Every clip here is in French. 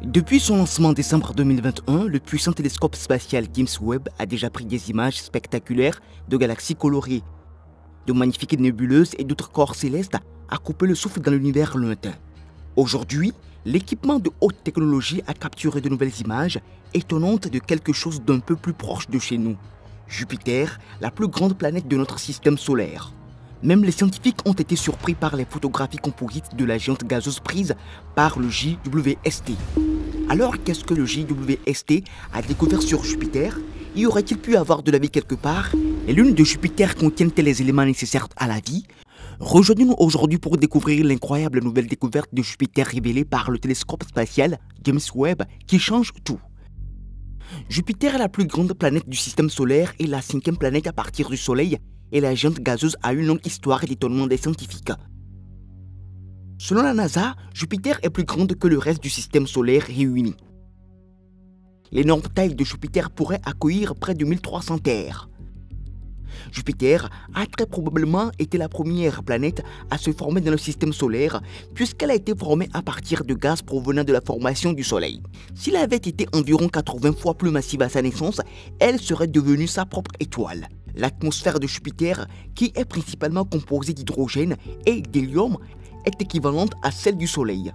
Depuis son lancement en décembre 2021, le puissant télescope spatial James Webb a déjà pris des images spectaculaires de galaxies colorées, de magnifiques nébuleuses et d'autres corps célestes à couper le souffle dans l'univers lointain. Aujourd'hui, l'équipement de haute technologie a capturé de nouvelles images étonnantes de quelque chose d'un peu plus proche de chez nous. Jupiter, la plus grande planète de notre système solaire. Même les scientifiques ont été surpris par les photographies composites de la géante gazeuse prises par le JWST. Alors qu'est-ce que le JWST a découvert sur Jupiter? Y aurait-il pu avoir de la vie quelque part? Les lunes de Jupiter contiennent-elles les éléments nécessaires à la vie? Rejoignez-nous aujourd'hui pour découvrir l'incroyable nouvelle découverte de Jupiter révélée par le télescope spatial James Webb qui change tout. Jupiter est la plus grande planète du système solaire et la 5e planète à partir du Soleil, et la géante gazeuse a une longue histoire d'étonnement des scientifiques. Selon la NASA, Jupiter est plus grande que le reste du système solaire réuni. L'énorme taille de Jupiter pourrait accueillir près de 1300 terres. Jupiter a très probablement été la première planète à se former dans le système solaire puisqu'elle a été formée à partir de gaz provenant de la formation du Soleil. S'il avait été environ 80 fois plus massive à sa naissance, elle serait devenue sa propre étoile. L'atmosphère de Jupiter, qui est principalement composée d'hydrogène et d'hélium, est équivalente à celle du Soleil.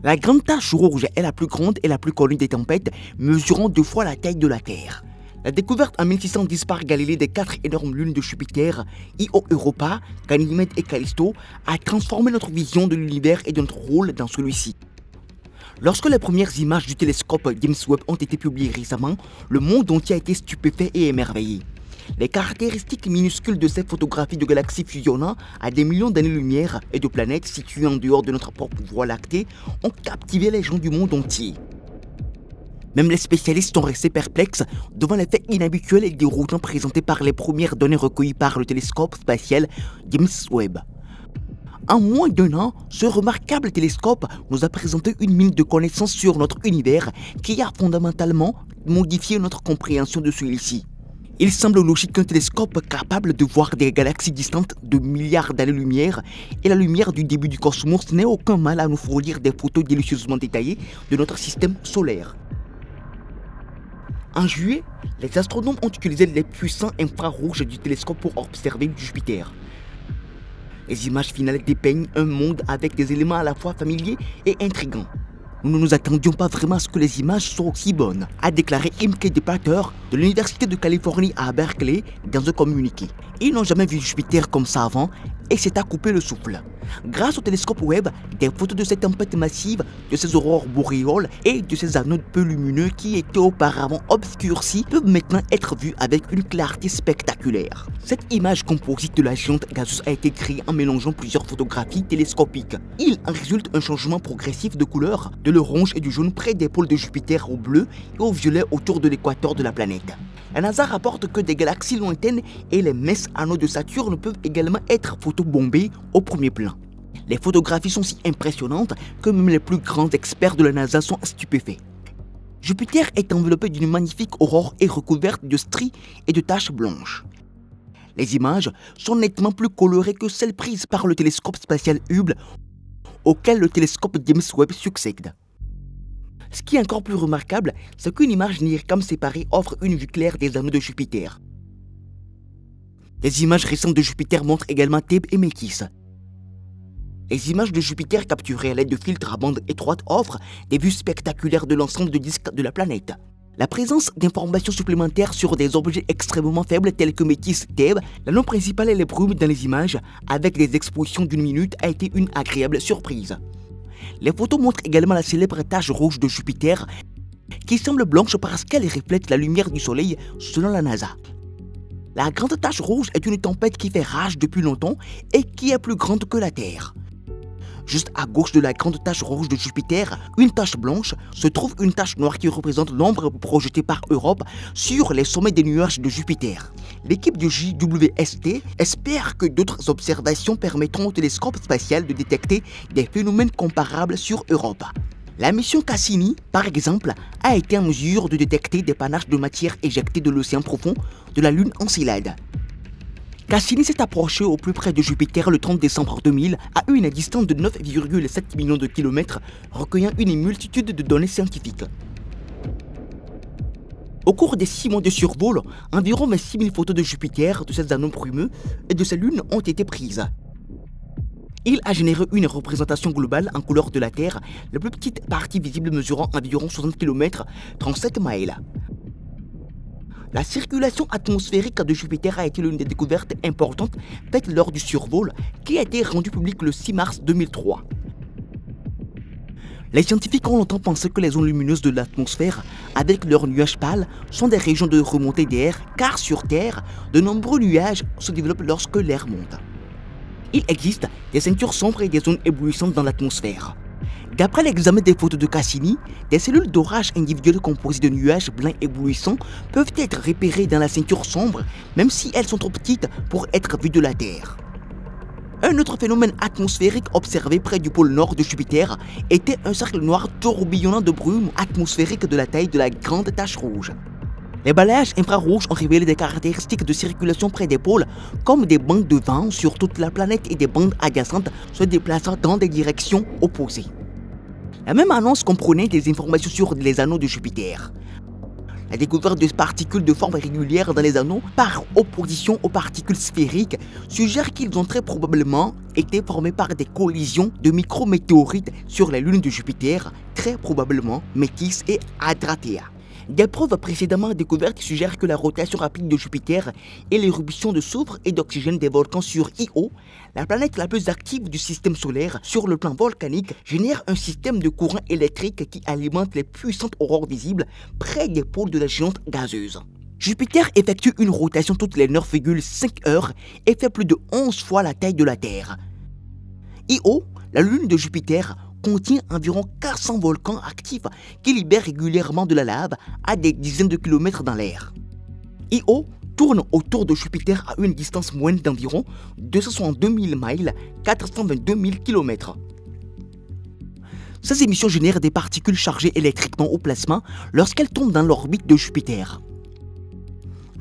La grande tache rouge est la plus grande et la plus connue des tempêtes, mesurant 2 fois la taille de la Terre. La découverte en 1610 par Galilée des 4 énormes lunes de Jupiter, Io Europa, Ganymède et Callisto, a transformé notre vision de l'univers et de notre rôle dans celui-ci. Lorsque les premières images du télescope James Webb ont été publiées récemment, le monde entier a été stupéfait et émerveillé. Les caractéristiques minuscules de ces photographies de galaxies fusionnant à des millions d'années-lumière et de planètes situées en dehors de notre propre Voie lactée ont captivé les gens du monde entier. Même les spécialistes sont restés perplexes devant les faits inhabituels et déroutants présentés par les premières données recueillies par le télescope spatial James Webb. En moins d'1 an, ce remarquable télescope nous a présenté une mine de connaissances sur notre univers qui a fondamentalement modifié notre compréhension de celui-ci. Il semble logique qu'un télescope capable de voir des galaxies distantes de milliards d'années-lumière et la lumière du début du cosmos n'ait aucun mal à nous fournir des photos délicieusement détaillées de notre système solaire. En juillet, les astronomes ont utilisé les puissants infrarouges du télescope pour observer Jupiter. Les images finales dépeignent un monde avec des éléments à la fois familiers et intrigants. Nous ne nous attendions pas vraiment à ce que les images soient aussi bonnes, a déclaré Imke de Pater de l'Université de Californie à Berkeley dans un communiqué. Ils n'ont jamais vu Jupiter comme ça avant et c'est à couper le souffle. Grâce au télescope Webb, des photos de cette tempête massive, de ces aurores boréales et de ces anneaux peu lumineux qui étaient auparavant obscurcis peuvent maintenant être vues avec une clarté spectaculaire. Cette image composite de la géante gazeuse a été créée en mélangeant plusieurs photographies télescopiques. Il en résulte un changement progressif de couleur, de l'orange et du jaune près des pôles de Jupiter au bleu et au violet autour de l'équateur de la planète. La NASA rapporte que des galaxies lointaines et les minces anneaux de Saturne peuvent également être photobombés au premier plan. Les photographies sont si impressionnantes que même les plus grands experts de la NASA sont stupéfaits. Jupiter est enveloppé d'une magnifique aurore et recouverte de stries et de taches blanches. Les images sont nettement plus colorées que celles prises par le télescope spatial Hubble, auquel le télescope James Webb succède. Ce qui est encore plus remarquable, c'est qu'une image NIRCam séparée offre une vue claire des anneaux de Jupiter. Les images récentes de Jupiter montrent également Thèbes et Métis. Les images de Jupiter capturées à l'aide de filtres à bande étroite offrent des vues spectaculaires de l'ensemble de disques de la planète. La présence d'informations supplémentaires sur des objets extrêmement faibles tels que Métis, Thèbes, l'anneau principal et les brumes dans les images, avec des expositions d'1 minute, a été une agréable surprise. Les photos montrent également la célèbre tache rouge de Jupiter, qui semble blanche parce qu'elle reflète la lumière du Soleil selon la NASA. La grande tache rouge est une tempête qui fait rage depuis longtemps et qui est plus grande que la Terre. Juste à gauche de la grande tache rouge de Jupiter, une tache blanche, se trouve une tache noire qui représente l'ombre projetée par Europe sur les sommets des nuages de Jupiter. L'équipe du JWST espère que d'autres observations permettront au télescope spatial de détecter des phénomènes comparables sur Europe. La mission Cassini, par exemple, a été en mesure de détecter des panaches de matière éjectées de l'océan profond de la Lune Encelade. Cassini s'est approché au plus près de Jupiter le 30 décembre 2000 à une distance de 9,7 millions de kilomètres, recueillant une multitude de données scientifiques. Au cours des 6 mois de survol, environ 26 000 photos de Jupiter, de ses anneaux brumeux et de sa lune ont été prises. Il a généré une représentation globale en couleur de la Terre, la plus petite partie visible mesurant environ 60 km, 37 miles. La circulation atmosphérique de Jupiter a été l'une des découvertes importantes faites lors du survol qui a été rendue publique le 6 mars 2003. Les scientifiques ont longtemps pensé que les zones lumineuses de l'atmosphère, avec leurs nuages pâles, sont des régions de remontée d'air, car sur Terre, de nombreux nuages se développent lorsque l'air monte. Il existe des ceintures sombres et des zones éblouissantes dans l'atmosphère. D'après l'examen des photos de Cassini, des cellules d'orage individuelles composées de nuages blancs éblouissants peuvent être repérées dans la ceinture sombre, même si elles sont trop petites pour être vues de la Terre. Un autre phénomène atmosphérique observé près du pôle nord de Jupiter était un cercle noir tourbillonnant de brume atmosphérique de la taille de la grande tache rouge. Les balayages infrarouges ont révélé des caractéristiques de circulation près des pôles, comme des bandes de vent sur toute la planète et des bandes adjacentes se déplaçant dans des directions opposées. La même annonce comprenait des informations sur les anneaux de Jupiter. La découverte de particules de forme régulière dans les anneaux, par opposition aux particules sphériques, suggère qu'ils ont très probablement été formés par des collisions de micrométéorites sur la lune de Jupiter, très probablement Métis et Adratea. Des preuves précédemment découvertes suggèrent que la rotation rapide de Jupiter et l'éruption de soufre et d'oxygène des volcans sur Io, la planète la plus active du système solaire sur le plan volcanique, génèrent un système de courant électrique qui alimente les puissantes aurores visibles près des pôles de la géante gazeuse. Jupiter effectue une rotation toutes les 9,5 heures et fait plus de 11 fois la taille de la Terre. Io, la lune de Jupiter, contient environ 400 volcans actifs qui libèrent régulièrement de la lave à des dizaines de kilomètres dans l'air. Io tourne autour de Jupiter à une distance moyenne d'environ 262 000 miles, 422 000 km. Ces émissions génèrent des particules chargées électriquement au plasma lorsqu'elles tombent dans l'orbite de Jupiter.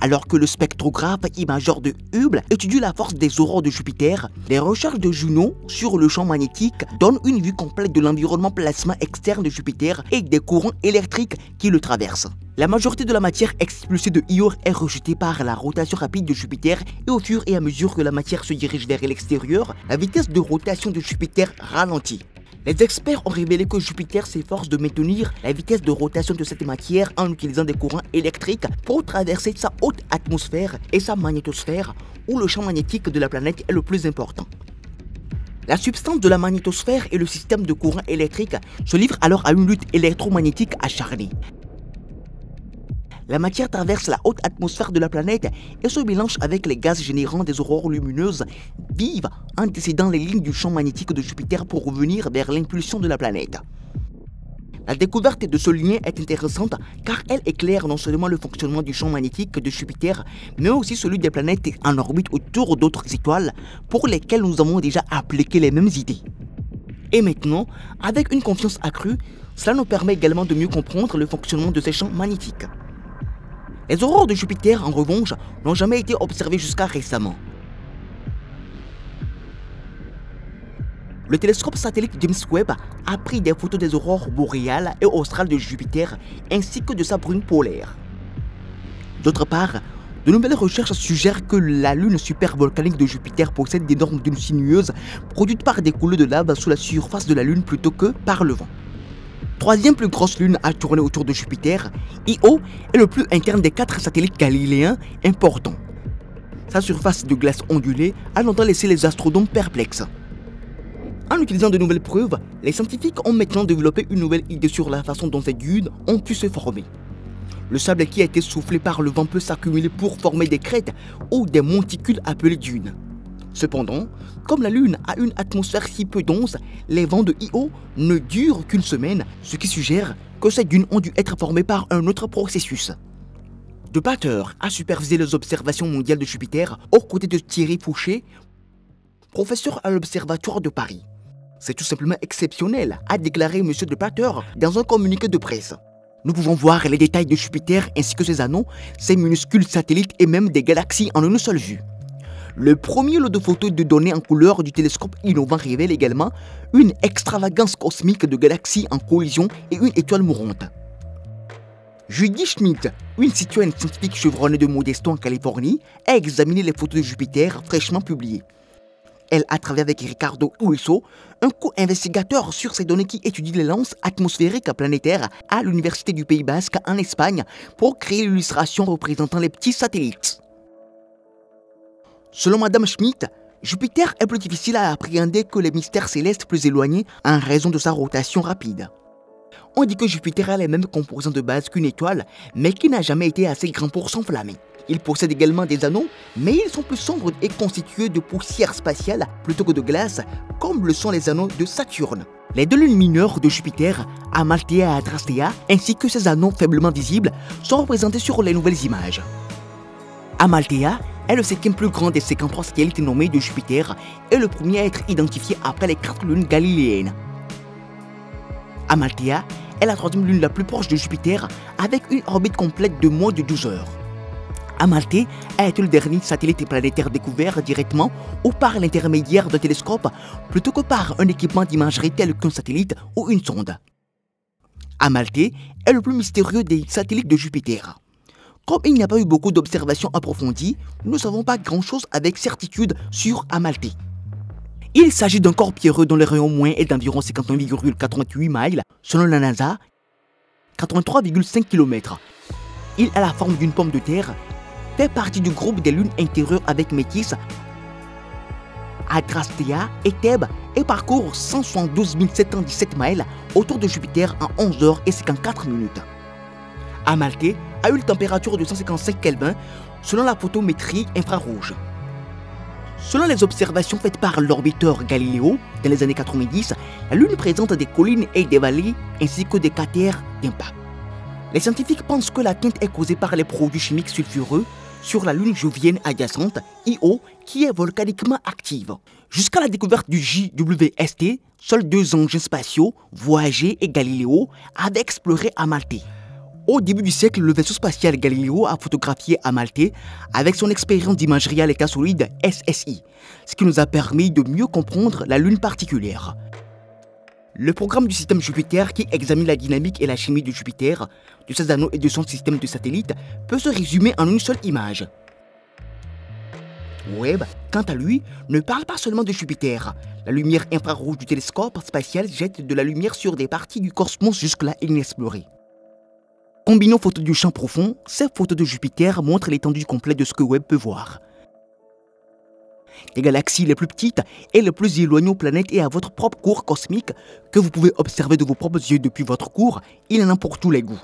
Alors que le spectrographe imageur de Hubble étudie la force des aurores de Jupiter, les recherches de Juno sur le champ magnétique donnent une vue complète de l'environnement plasma externe de Jupiter et des courants électriques qui le traversent. La majorité de la matière expulsée de Io est rejetée par la rotation rapide de Jupiter et au fur et à mesure que la matière se dirige vers l'extérieur, la vitesse de rotation de Jupiter ralentit. Les experts ont révélé que Jupiter s'efforce de maintenir la vitesse de rotation de cette matière en utilisant des courants électriques pour traverser sa haute atmosphère et sa magnétosphère, où le champ magnétique de la planète est le plus important. La substance de la magnétosphère et le système de courant électrique se livrent alors à une lutte électromagnétique acharnée. La matière traverse la haute atmosphère de la planète et se mélange avec les gaz générant des aurores lumineuses vives en décédant les lignes du champ magnétique de Jupiter pour revenir vers l'impulsion de la planète. La découverte de ce lien est intéressante car elle éclaire non seulement le fonctionnement du champ magnétique de Jupiter, mais aussi celui des planètes en orbite autour d'autres étoiles pour lesquelles nous avons déjà appliqué les mêmes idées. Et maintenant, avec une confiance accrue, cela nous permet également de mieux comprendre le fonctionnement de ces champs magnétiques. Les aurores de Jupiter, en revanche, n'ont jamais été observées jusqu'à récemment. Le télescope satellite James Webb a pris des photos des aurores boréales et australes de Jupiter ainsi que de sa brume polaire. D'autre part, de nouvelles recherches suggèrent que la lune supervolcanique de Jupiter possède d'énormes dunes sinueuses produites par des coulées de lave sous la surface de la lune plutôt que par le vent. Troisième plus grosse lune à tourner autour de Jupiter, Io est le plus interne des 4 satellites galiléens importants. Sa surface de glace ondulée a longtemps laissé les astronomes perplexes. En utilisant de nouvelles preuves, les scientifiques ont maintenant développé une nouvelle idée sur la façon dont ces dunes ont pu se former. Le sable qui a été soufflé par le vent peut s'accumuler pour former des crêtes ou des monticules appelés dunes. Cependant, comme la Lune a une atmosphère si peu dense, les vents de Io ne durent qu'une semaine, ce qui suggère que ces dunes ont dû être formées par un autre processus. De Pater a supervisé les observations mondiales de Jupiter aux côtés de Thierry Fouché, professeur à l'Observatoire de Paris. C'est tout simplement exceptionnel, a déclaré M. De Pater dans un communiqué de presse. Nous pouvons voir les détails de Jupiter ainsi que ses anneaux, ses minuscules satellites et même des galaxies en une seule vue. Le premier lot de photos de données en couleur du télescope innovant révèle également une extravagance cosmique de galaxies en collision et une étoile mourante. Judy Schmidt, une citoyenne scientifique chevronnée de Modesto en Californie, a examiné les photos de Jupiter fraîchement publiées. Elle a travaillé avec Ricardo Huisso, un co-investigateur sur ces données qui étudie les lances atmosphériques planétaires à l'Université du Pays Basque en Espagne pour créer l'illustration représentant les petits satellites. Selon Madame Schmidt, Jupiter est plus difficile à appréhender que les mystères célestes plus éloignés en raison de sa rotation rapide. On dit que Jupiter a les mêmes composants de base qu'une étoile, mais qui n'a jamais été assez grand pour s'enflammer. Il possède également des anneaux, mais ils sont plus sombres et constitués de poussière spatiale plutôt que de glace, comme le sont les anneaux de Saturne. Les deux lunes mineures de Jupiter, Amalthea et Adrastea, ainsi que ses anneaux faiblement visibles, sont représentés sur les nouvelles images. Amalthea est le cinquième plus grand des 53 satellites nommés de Jupiter et le premier à être identifié après les 4 lunes galiléennes. Amalthea est la troisième lune la plus proche de Jupiter avec une orbite complète de moins de 12 heures. Amalthée a été le dernier satellite planétaire découvert directement ou par l'intermédiaire d'un télescope plutôt que par un équipement d'imagerie tel qu'un satellite ou une sonde. Amalthée est le plus mystérieux des satellites de Jupiter. Comme il n'y a pas eu beaucoup d'observations approfondies, nous ne savons pas grand-chose avec certitude sur Amalthée. Il s'agit d'un corps pierreux dont le rayon moins est d'environ 51,88 miles, selon la NASA, 83,5 km. Il a la forme d'une pomme de terre, fait partie du groupe des lunes intérieures avec Métis, Adrastea et Thèbes et parcourt 172 717 miles autour de Jupiter en 11 heures et 54 minutes. Amalthée a une température de 155 Kelvin selon la photométrie infrarouge. Selon les observations faites par l'orbiteur Galileo dans les années 90, la Lune présente des collines et des vallées ainsi que des cratères d'impact. Les scientifiques pensent que la teinte est causée par les produits chimiques sulfureux sur la Lune jovienne adjacente, Io, qui est volcaniquement active. Jusqu'à la découverte du JWST, seuls 2 engins spatiaux, Voyager et Galileo, avaient exploré Amalthée. Au début du siècle, le vaisseau spatial Galileo a photographié Amalthée avec son expérience d'imagerie à l'état solide SSI, ce qui nous a permis de mieux comprendre la Lune particulière. Le programme du système Jupiter qui examine la dynamique et la chimie de Jupiter, de ses anneaux et de son système de satellites peut se résumer en une seule image. Webb, quant à lui, ne parle pas seulement de Jupiter. La lumière infrarouge du télescope spatial jette de la lumière sur des parties du cosmos jusque-là inexplorées. Combinant photos du champ profond, ces photos de Jupiter montrent l'étendue complète de ce que Webb peut voir. Des galaxies les plus petites et les plus éloignées aux planètes et à votre propre cours cosmique que vous pouvez observer de vos propres yeux depuis votre cours, il en a pour tous les goûts.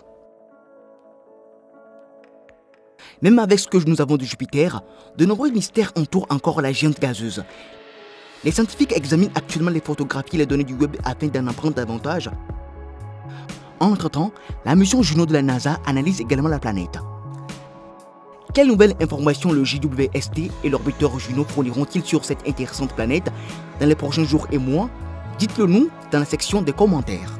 Même avec ce que nous avons de Jupiter, de nombreux mystères entourent encore la géante gazeuse. Les scientifiques examinent actuellement les photographies et les données du web afin d'en apprendre davantage. Entre-temps, la mission Juno de la NASA analyse également la planète. Quelles nouvelles informations le JWST et l'orbiteur Juno fourniront-ils sur cette intéressante planète dans les prochains jours et mois? Dites-le nous dans la section des commentaires.